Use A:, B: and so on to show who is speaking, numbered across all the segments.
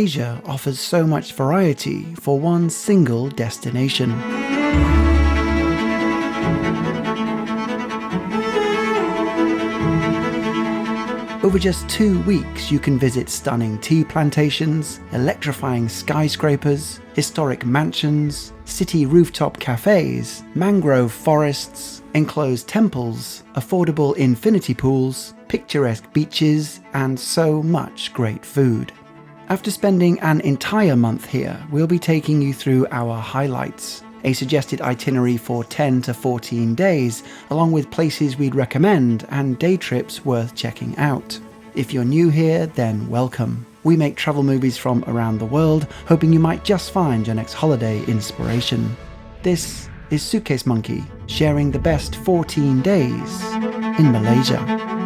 A: Malaysia offers so much variety for one single destination. Over just 2 weeks, you can visit stunning tea plantations, electrifying skyscrapers, historic mansions, city rooftop cafes, mangrove forests, enclosed temples, affordable infinity pools, picturesque beaches, and so much great food. After spending an entire month here, we'll be taking you through our highlights, a suggested itinerary for 10 to 14 days, along with places we'd recommend and day trips worth checking out. If you're new here, then welcome. We make travel movies from around the world, hoping you might just find your next holiday inspiration. This is Suitcase Monkey, sharing the best 14 days in Malaysia.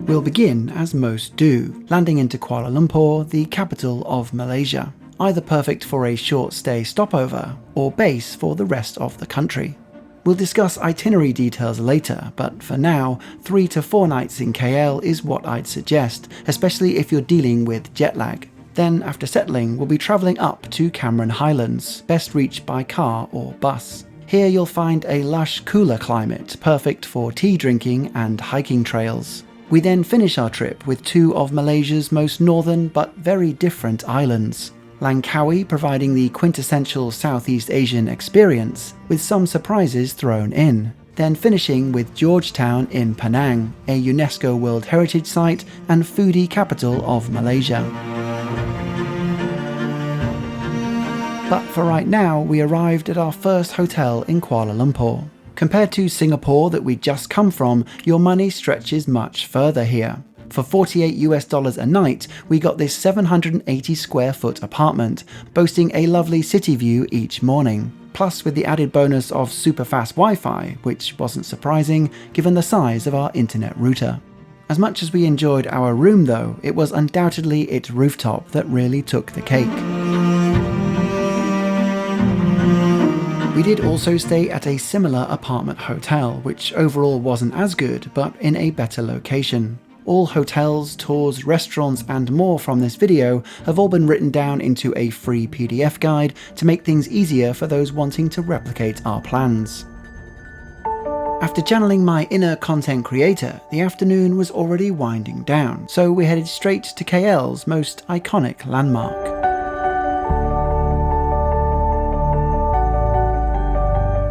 A: We'll begin as most do, landing into Kuala Lumpur, the capital of Malaysia, either perfect for a short stay stopover or base for the rest of the country. We'll discuss itinerary details later, but for now, 3 to 4 nights in KL is what I'd suggest, especially if you're dealing with jet lag. Then, after settling, we'll be travelling up to Cameron Highlands, best reached by car or bus. Here you'll find a lush, cooler climate, perfect for tea drinking and hiking trails. We then finish our trip with 2 of Malaysia's most northern but very different islands. Langkawi providing the quintessential Southeast Asian experience, with some surprises thrown in. Then finishing with Georgetown in Penang, a UNESCO World Heritage Site and foodie capital of Malaysia. But for right now, we arrived at our first hotel in Kuala Lumpur. Compared to Singapore that we'd just come from, your money stretches much further here. For $48 a night, we got this 780 square foot apartment, boasting a lovely city view each morning. Plus with the added bonus of super fast Wi-Fi, which wasn't surprising given the size of our internet router. As much as we enjoyed our room though, it was undoubtedly its rooftop that really took the cake. We did also stay at a similar apartment hotel, which overall wasn't as good, but in a better location. All hotels, tours, restaurants and more from this video have all been written down into a free PDF guide to make things easier for those wanting to replicate our plans. After channeling my inner content creator, the afternoon was already winding down, so we headed straight to KL's most iconic landmark.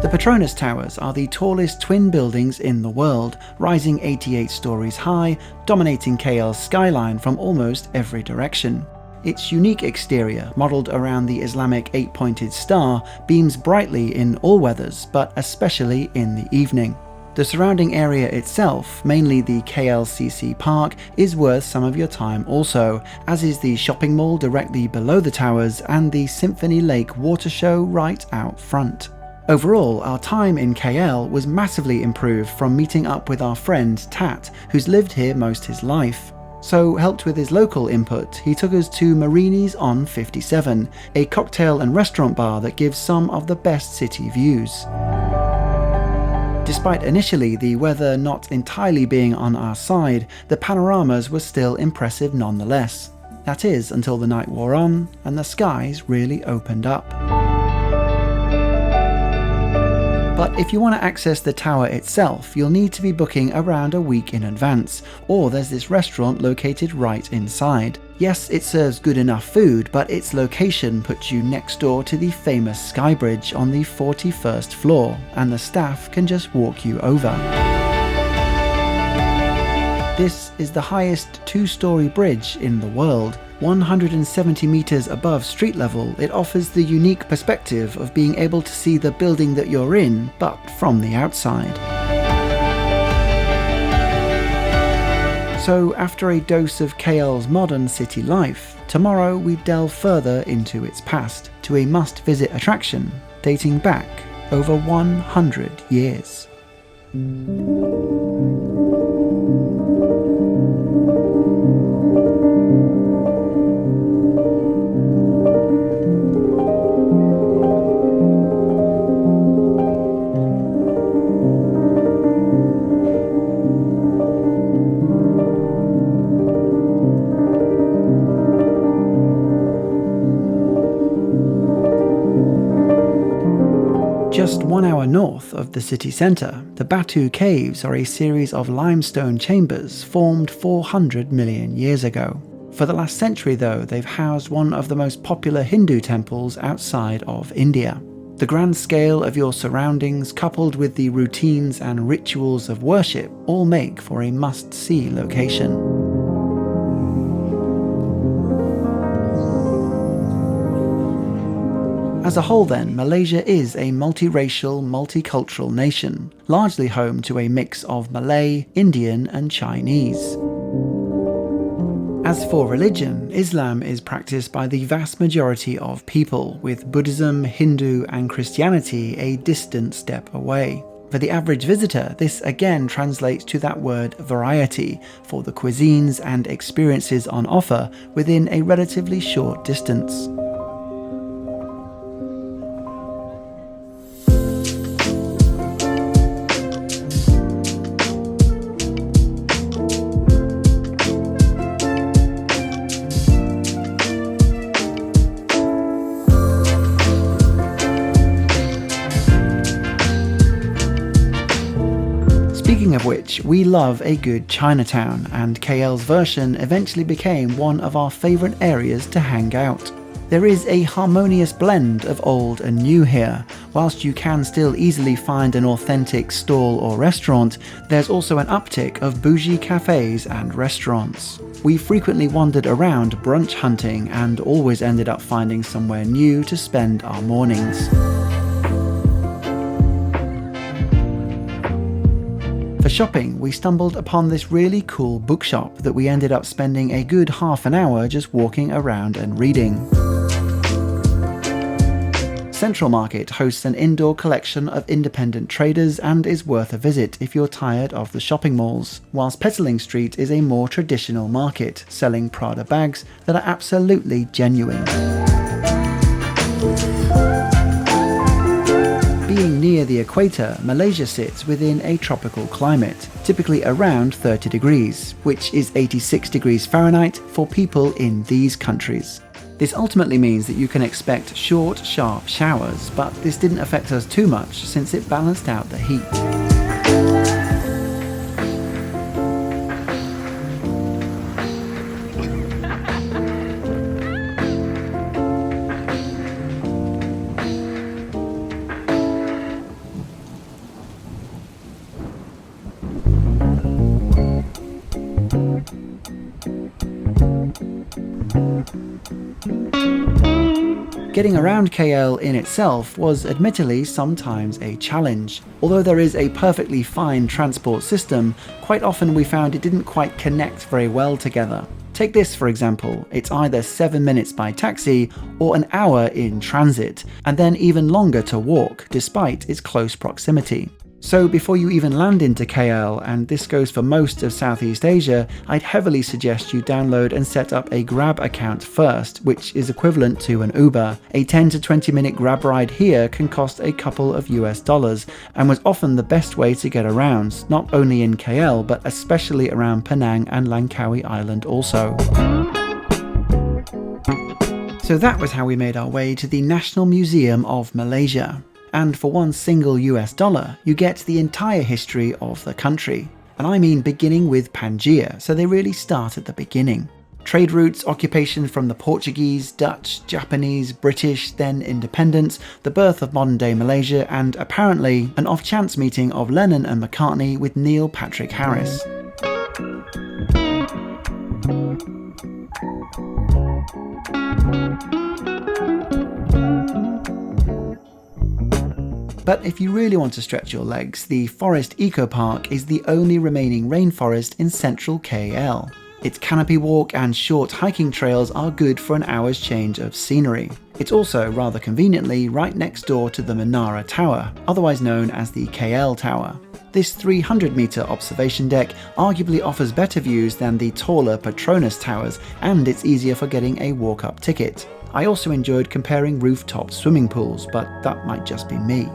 A: The Petronas Towers are the tallest twin buildings in the world, rising 88 stories high, dominating KL's skyline from almost every direction. Its unique exterior, modelled around the Islamic 8-pointed star, beams brightly in all weathers, but especially in the evening. The surrounding area itself, mainly the KLCC Park, is worth some of your time also, as is the shopping mall directly below the towers and the Symphony Lake water show right out front. Overall, our time in KL was massively improved from meeting up with our friend Tat, who's lived here most his life. So, helped with his local input, he took us to Marini's on 57, a cocktail and restaurant bar that gives some of the best city views. Despite initially the weather not entirely being on our side, the panoramas were still impressive nonetheless. That is, until the night wore on and the skies really opened up. But if you want to access the tower itself, you'll need to be booking around a week in advance, or there's this restaurant located right inside. Yes, it serves good enough food, but its location puts you next door to the famous Sky Bridge on the 41st floor, and the staff can just walk you over. This is the highest 2-story bridge in the world. 170 meters above street level, it offers the unique perspective of being able to see the building that you're in, but from the outside. So after a dose of KL's modern city life, tomorrow we delve further into its past, to a must-visit attraction, dating back over 100 years. Just 1 hour north of the city centre, the Batu Caves are a series of limestone chambers formed 400 million years ago. For the last century though, they've housed one of the most popular Hindu temples outside of India. The grand scale of your surroundings, coupled with the routines and rituals of worship, all make for a must-see location. As a whole then, Malaysia is a multiracial, multicultural nation, largely home to a mix of Malay, Indian and Chinese. As for religion, Islam is practiced by the vast majority of people, with Buddhism, Hindu and Christianity a distant step away. For the average visitor, this again translates to that word variety for the cuisines and experiences on offer within a relatively short distance. Speaking of which, we love a good Chinatown, and KL's version eventually became one of our favourite areas to hang out. There is a harmonious blend of old and new here. Whilst you can still easily find an authentic stall or restaurant, there's also an uptick of bougie cafes and restaurants. We frequently wandered around brunch hunting and always ended up finding somewhere new to spend our mornings. For shopping, we stumbled upon this really cool bookshop that we ended up spending a good half an hour just walking around and reading. Central Market hosts an indoor collection of independent traders and is worth a visit if you're tired of the shopping malls, whilst Petaling Street is a more traditional market, selling Prada bags that are absolutely genuine. Being near the equator, Malaysia sits within a tropical climate, typically around 30 degrees, which is 86 degrees Fahrenheit for people in these countries. This ultimately means that you can expect short, sharp showers, but this didn't affect us too much since it balanced out the heat. Getting around KL in itself was admittedly sometimes a challenge. Although there is a perfectly fine transport system, quite often we found it didn't quite connect very well together. Take this for example, it's either 7 minutes by taxi or an hour in transit, and then even longer to walk despite its close proximity. So before you even land into KL, and this goes for most of Southeast Asia, I'd heavily suggest you download and set up a Grab account first, which is equivalent to an Uber. A 10 to 20 minute Grab ride here can cost a couple of US dollars, and was often the best way to get around, not only in KL, but especially around Penang and Langkawi Island also. So that was how we made our way to the National Museum of Malaysia. And for one single US dollar, you get the entire history of the country. And I mean beginning with Pangaea, so they really start at the beginning. Trade routes, occupation from the Portuguese, Dutch, Japanese, British, then independence, the birth of modern-day Malaysia, and apparently an off-chance meeting of Lennon and McCartney with Neil Patrick Harris. But if you really want to stretch your legs, the Forest Eco Park is the only remaining rainforest in central KL. Its canopy walk and short hiking trails are good for an hour's change of scenery. It's also rather conveniently right next door to the Menara Tower, otherwise known as the KL Tower. This 300-metre observation deck arguably offers better views than the taller Petronas towers, and it's easier for getting a walk-up ticket. I also enjoyed comparing rooftop swimming pools, but that might just be me.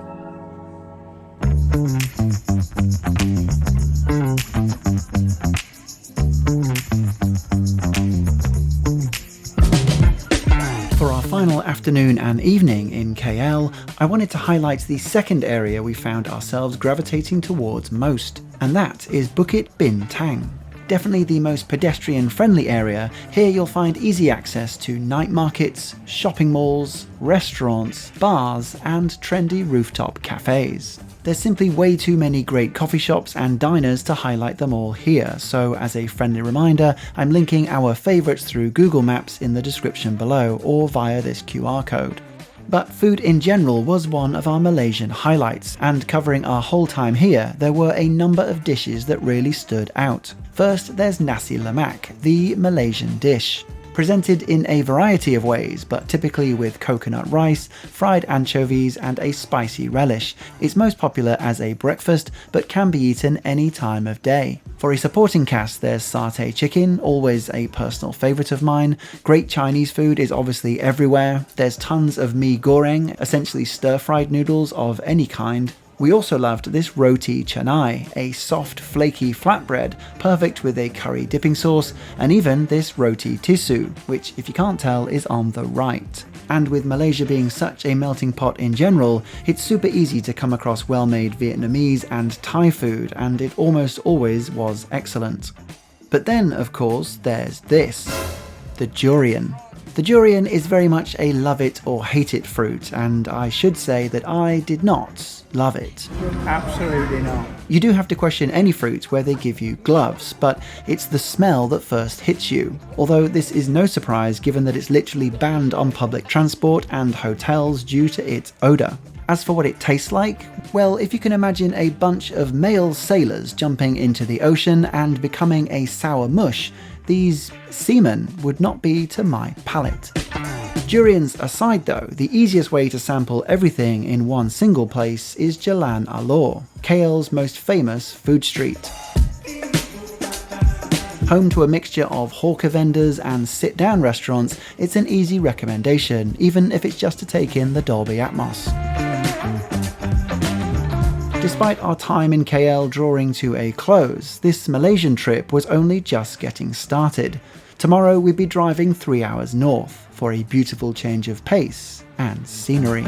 A: For our final afternoon and evening in KL, I wanted to highlight the second area we found ourselves gravitating towards most, and that is Bukit Bintang. Definitely the most pedestrian-friendly area. Here you'll find easy access to night markets, shopping malls, restaurants, bars, and trendy rooftop cafes. There's simply way too many great coffee shops and diners to highlight them all here, so as a friendly reminder, I'm linking our favourites through Google Maps in the description below or via this QR code. But food in general was one of our Malaysian highlights, and covering our whole time here, there were a number of dishes that really stood out. First, there's nasi lemak, the Malaysian dish. Presented in a variety of ways, but typically with coconut rice, fried anchovies, and a spicy relish. It's most popular as a breakfast, but can be eaten any time of day. For a supporting cast, there's satay chicken, always a personal favourite of mine. Great Chinese food is obviously everywhere. There's tons of mee goreng, essentially stir-fried noodles of any kind. We also loved this roti canai, a soft, flaky flatbread, perfect with a curry dipping sauce, and even this roti tisu, which, if you can't tell, is on the right. And with Malaysia being such a melting pot in general, it's super easy to come across well-made Vietnamese and Thai food, and it almost always was excellent. But then, of course, there's this. The durian. The durian is very much a love it or hate it fruit, and I should say that I did not love it.
B: Absolutely not.
A: You do have to question any fruit where they give you gloves, but it's the smell that first hits you. Although this is no surprise given that it's literally banned on public transport and hotels due to its odour. As for what it tastes like, well, if you can imagine a bunch of male sailors jumping into the ocean and becoming a sour mush, these seamen would not be to my palate. Durians aside though, the easiest way to sample everything in one single place is Jalan Alor, KL's most famous food street. Home to a mixture of hawker vendors and sit-down restaurants, it's an easy recommendation, even if it's just to take in the Dolby Atmos. Despite our time in KL drawing to a close, this Malaysian trip was only just getting started. Tomorrow we'd be driving 3 hours north for a beautiful change of pace and scenery.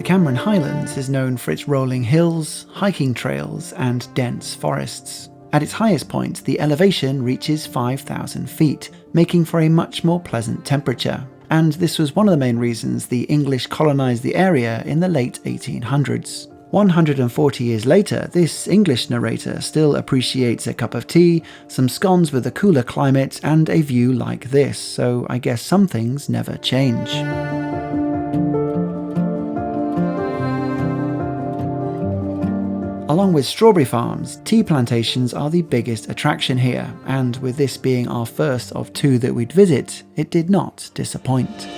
A: Cameron Highlands is known for its rolling hills, hiking trails, and dense forests. At its highest point, the elevation reaches 5,000 feet, making for a much more pleasant temperature. And this was one of the main reasons the English colonised the area in the late 1800s. 140 years later, this English narrator still appreciates a cup of tea, some scones with a cooler climate, and a view like this, so I guess some things never change. Along with strawberry farms, tea plantations are the biggest attraction here, and with this being our first of two that we'd visit, it did not disappoint.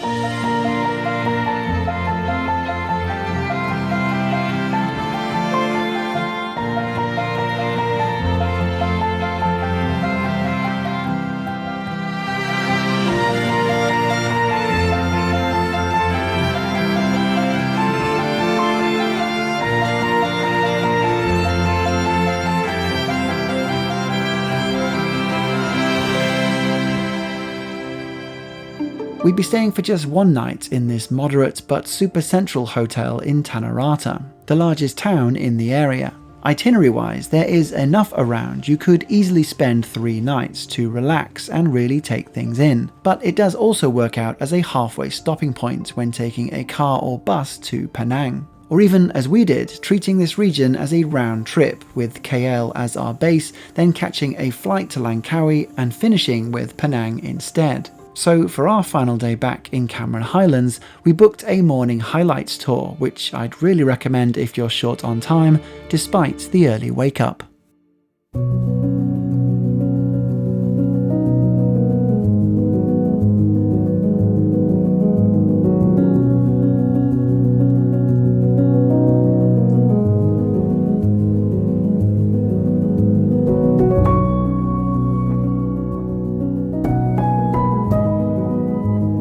A: We'd be staying for just one night in this moderate but super central hotel in Tanah Rata, the largest town in the area. Itinerary-wise, there is enough around you could easily spend 3 nights to relax and really take things in, but it does also work out as a halfway stopping point when taking a car or bus to Penang. Or even, as we did, treating this region as a round trip, with KL as our base, then catching a flight to Langkawi and finishing with Penang instead. So for our final day back in Cameron Highlands, we booked a morning highlights tour, which I'd really recommend if you're short on time, despite the early wake up.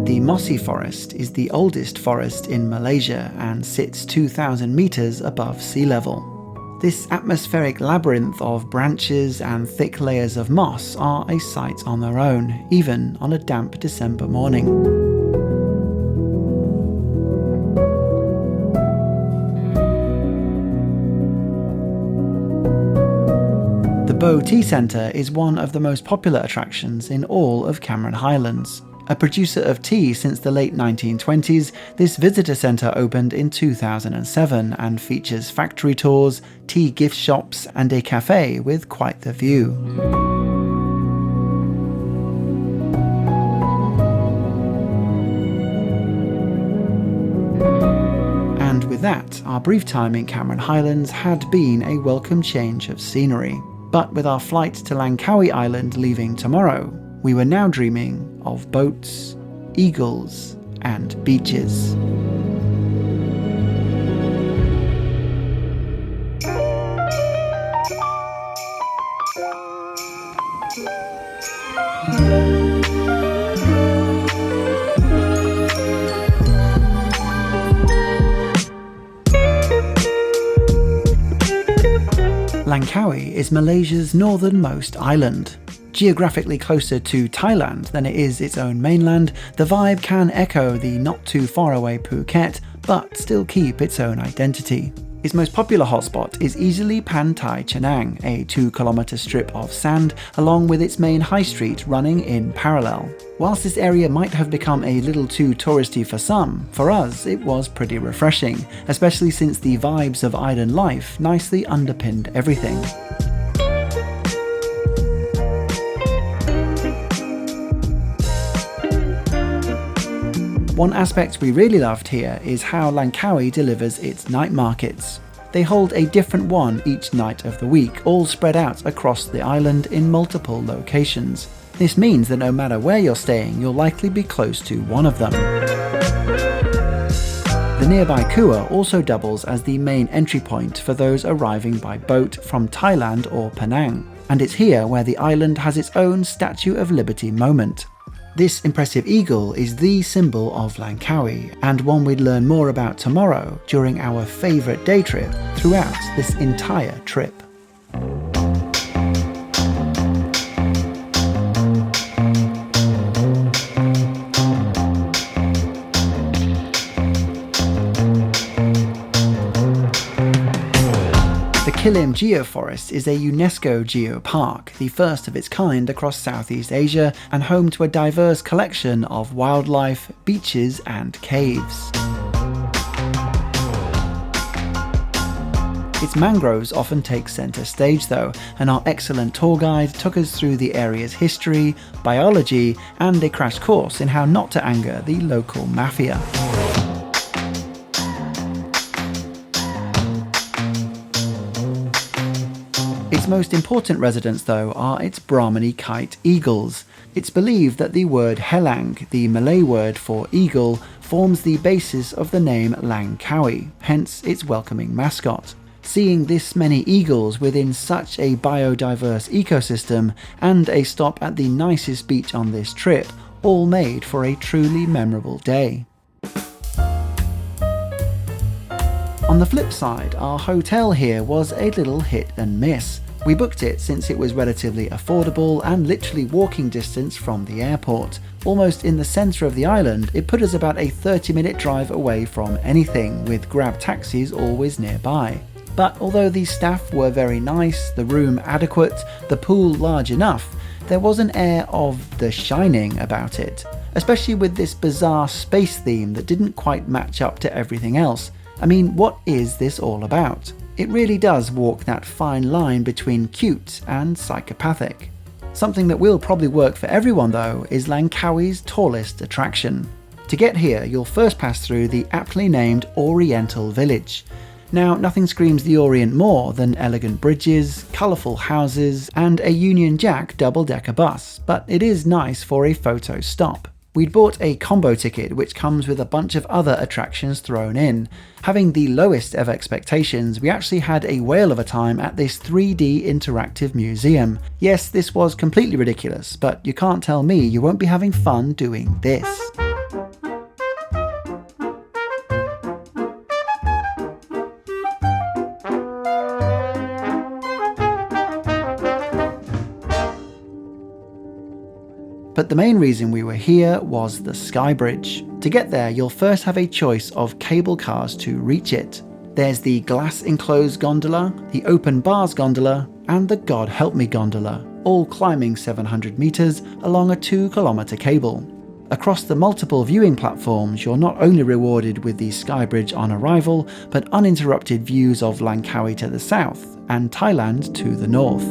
A: The Mossy Forest is the oldest forest in Malaysia and sits 2,000 meters above sea level. This atmospheric labyrinth of branches and thick layers of moss are a sight on their own, even on a damp December morning. The Bow Tea Centre is one of the most popular attractions in all of Cameron Highlands. A producer of tea since the late 1920s, this visitor centre opened in 2007 and features factory tours, tea gift shops and a cafe with quite the view. And with that, our brief time in Cameron Highlands had been a welcome change of scenery. But with our flight to Langkawi Island leaving tomorrow, we were now dreaming of boats, eagles, and beaches. Langkawi is Malaysia's northernmost island. Geographically closer to Thailand than it is its own mainland, the vibe can echo the not too far away Phuket, but still keep its own identity. Its most popular hotspot is easily Pantai Chenang, a 2-kilometre strip of sand, along with its main high street running in parallel. Whilst this area might have become a little too touristy for some, for us it was pretty refreshing, especially since the vibes of island life nicely underpinned everything. One aspect we really loved here is how Langkawi delivers its night markets. They hold a different one each night of the week, all spread out across the island in multiple locations. This means that no matter where you're staying, you'll likely be close to one of them. The nearby Kua also doubles as the main entry point for those arriving by boat from Thailand or Penang, and it's here where the island has its own Statue of Liberty moment. This impressive eagle is the symbol of Langkawi, and one we'd learn more about tomorrow during our favourite day trip throughout this entire trip. The Kilim Geoforest is a UNESCO geopark, the first of its kind across Southeast Asia and home to a diverse collection of wildlife, beaches and caves. Its mangroves often take centre stage though, and our excellent tour guide took us through the area's history, biology and a crash course in how not to anger the local mafia. Its most important residents, though, are its Brahmani kite eagles. It's believed that the word Helang, the Malay word for eagle, forms the basis of the name Langkawi, hence its welcoming mascot. Seeing this many eagles within such a biodiverse ecosystem, and a stop at the nicest beach on this trip, all made for a truly memorable day. On the flip side, our hotel here was a little hit and miss. We booked it since it was relatively affordable and literally walking distance from the airport. Almost in the centre of the island, it put us about a 30-minute drive away from anything, with grab taxis always nearby. But although the staff were very nice, the room adequate, the pool large enough, there was an air of The Shining about it, especially with this bizarre space theme that didn't quite match up to everything else. I mean, what is this all about? It really does walk that fine line between cute and psychopathic. Something that will probably work for everyone though is Langkawi's tallest attraction. To get here, you'll first pass through the aptly named Oriental Village. Now, nothing screams the Orient more than elegant bridges, colourful houses, and a Union Jack double-decker bus, but it is nice for a photo stop. We'd bought a combo ticket which comes with a bunch of other attractions thrown in. Having the lowest of expectations, we actually had a whale of a time at this 3D interactive museum. Yes, this was completely ridiculous, but you can't tell me you won't be having fun doing this. But the main reason we were here was the Sky Bridge. To get there, you'll first have a choice of cable cars to reach it. There's the glass-enclosed gondola, the open bars gondola, and the God Help Me gondola, all climbing 700 meters along a 2-kilometer cable. Across the multiple viewing platforms, you're not only rewarded with the Sky Bridge on arrival, but uninterrupted views of Langkawi to the south and Thailand to the north.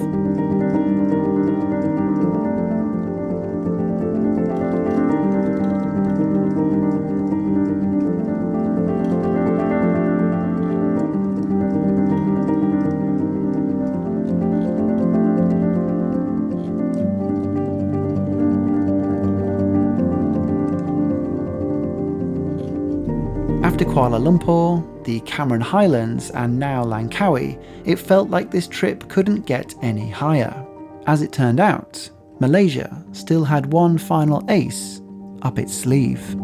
A: After Kuala Lumpur, the Cameron Highlands, and now Langkawi, it felt like this trip couldn't get any higher. As it turned out, Malaysia still had one final ace up its sleeve.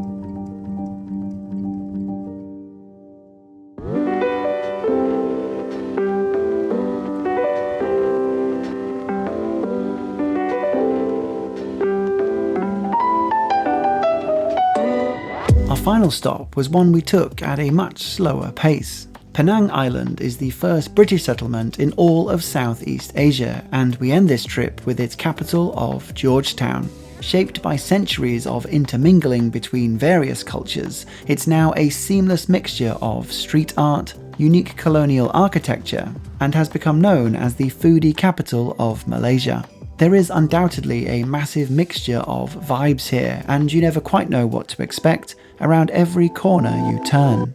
A: Our final stop was one we took at a much slower pace. Penang Island is the first British settlement in all of Southeast Asia, and we end this trip with its capital of Georgetown. Shaped by centuries of intermingling between various cultures, it's now a seamless mixture of street art, unique colonial architecture, and has become known as the foodie capital of Malaysia. There is undoubtedly a massive mixture of vibes here, and you never quite know what to expect around every corner you turn.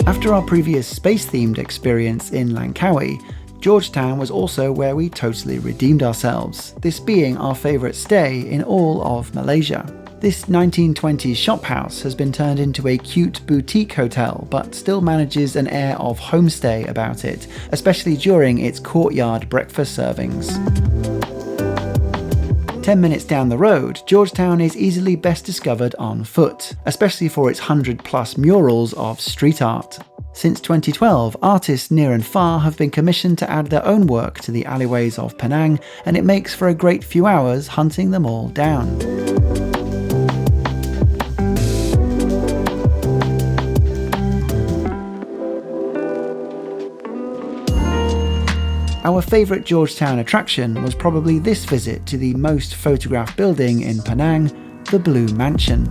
A: After our previous space-themed experience in Langkawi, Georgetown was also where we totally redeemed ourselves, this being our favourite stay in all of Malaysia. This 1920s shop house has been turned into a cute boutique hotel, but still manages an air of homestay about it, especially during its courtyard breakfast servings. 10 minutes down the road, Georgetown is easily best discovered on foot, especially for its 100+ murals of street art. Since 2012, artists near and far have been commissioned to add their own work to the alleyways of Penang, and it makes for a great few hours hunting them all down. Our favourite Georgetown attraction was probably this visit to the most photographed building in Penang, the Blue Mansion.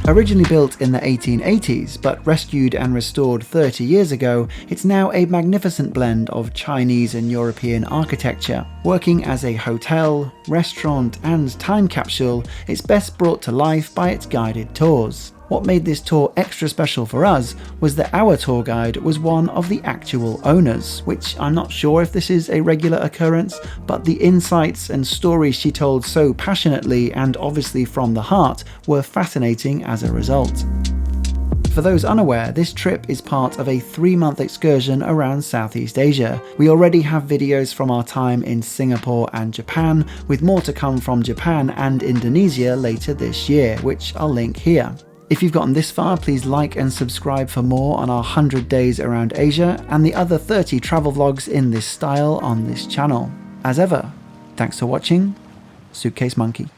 A: Originally built in the 1880s, but rescued and restored 30 years ago, it's now a magnificent blend of Chinese and European architecture. Working as a hotel, restaurant, and time capsule, it's best brought to life by its guided tours. What made this tour extra special for us was that our tour guide was one of the actual owners, which I'm not sure if this is a regular occurrence, but the insights and stories she told so passionately and obviously from the heart were fascinating as a result. For those unaware, this trip is part of a 3-month excursion around Southeast Asia. We already have videos from our time in Singapore and Japan, with more to come from Japan and Indonesia later this year, which I'll link here. If you've gotten this far, please like and subscribe for more on our 100 days around Asia and the other 30 travel vlogs in this style on this channel. As ever, thanks for watching. Suitcase Monkey.